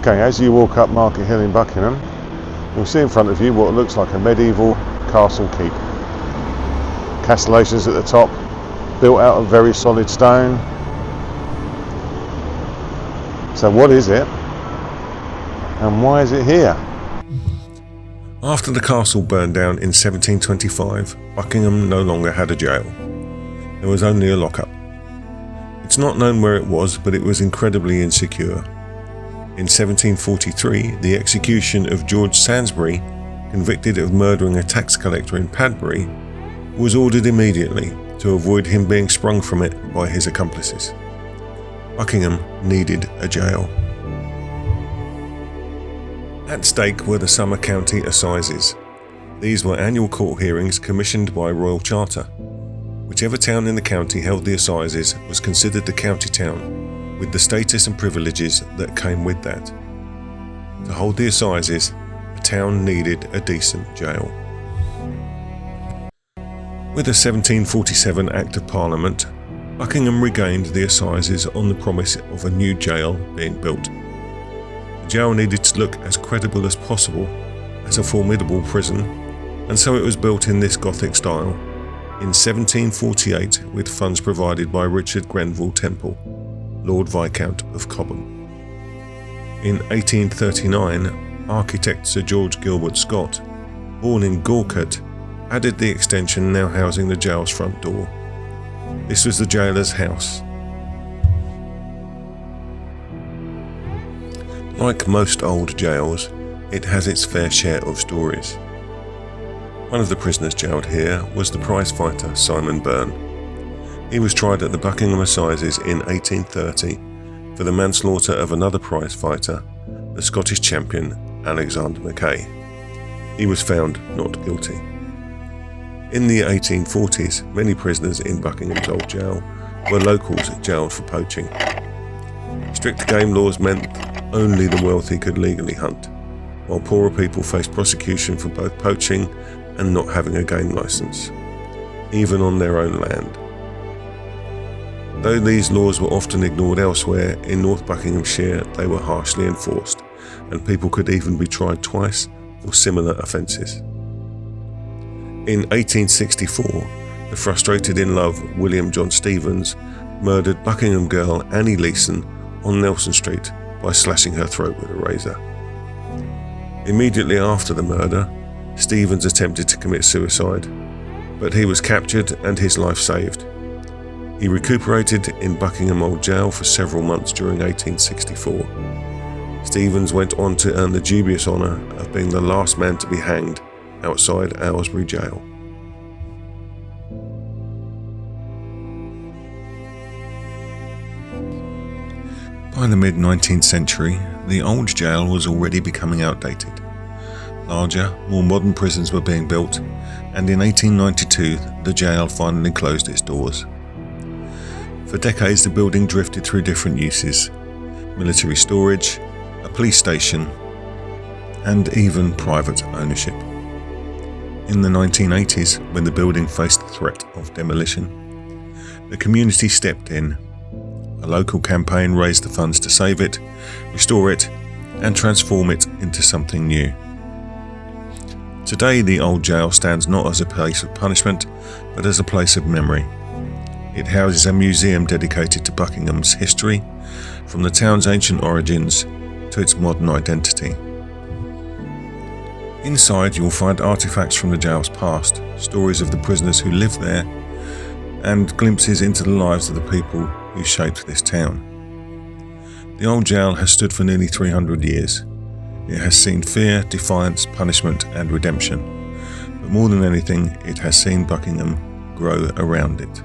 Okay, as you walk up Market Hill in Buckingham, you'll see in front of you what looks like a medieval castle keep. Castellations at the top, built out of very solid stone. So what is it, and why is it here? After the castle burned down in 1725, Buckingham no longer had a jail. There was only a lockup. It's not known where it was, but it was incredibly insecure. In 1743, the execution of George Sainsbury, convicted of murdering a tax collector in Padbury, was ordered immediately to avoid him being sprung from it by his accomplices. Buckingham needed a jail. At stake were the Summer County Assizes. These were annual court hearings commissioned by royal charter. Whichever town in the county held the assizes was considered the county town, with the status and privileges that came with that. To hold the assizes, a town needed a decent jail. With a 1747 Act of Parliament, Buckingham regained the assizes on the promise of a new jail being built. The jail needed to look as credible as possible as a formidable prison, and so it was built in this Gothic style in 1748 with funds provided by Richard Grenville Temple, Lord Viscount of Cobham. In 1839, architect Sir George Gilbert Scott, born in Gorkert, added the extension now housing the jail's front door. This was the jailer's house. Like most old jails, it has its fair share of stories. One of the prisoners jailed here was the prize fighter Simon Byrne. He was tried at the Buckingham Assizes in 1830 for the manslaughter of another prize fighter, the Scottish champion Alexander Mackay. He was found not guilty. In the 1840s, many prisoners in Buckingham's old jail were locals jailed for poaching. Strict game laws meant only the wealthy could legally hunt, while poorer people faced prosecution for both poaching and not having a game licence, even on their own land. Though these laws were often ignored elsewhere, in North Buckinghamshire they were harshly enforced, and people could even be tried twice for similar offences. In 1864, the frustrated in love William John Stevens murdered Buckingham girl Annie Leeson on Nelson Street by slashing her throat with a razor. Immediately after the murder, Stevens attempted to commit suicide, but he was captured and his life saved. He recuperated in Buckingham Old Jail for several months during 1864. Stevens went on to earn the dubious honour of being the last man to be hanged outside Aylesbury Jail. By the mid-19th century, the old jail was already becoming outdated. Larger, more modern prisons were being built, and in 1892 the jail finally closed its doors. For decades the building drifted through different uses: military storage, a police station, and even private ownership. In the 1980s, when the building faced the threat of demolition, the community stepped in. A local campaign raised the funds to save it, restore it, and transform it into something new. Today, the old jail stands not as a place of punishment, but as a place of memory. It houses a museum dedicated to Buckingham's history, from the town's ancient origins to its modern identity. Inside, you'll find artifacts from the jail's past, stories of the prisoners who lived there, and glimpses into the lives of the people who shaped this town. The old jail has stood for nearly 300 years. It has seen fear, defiance, punishment, and redemption. But more than anything, it has seen Buckingham grow around it.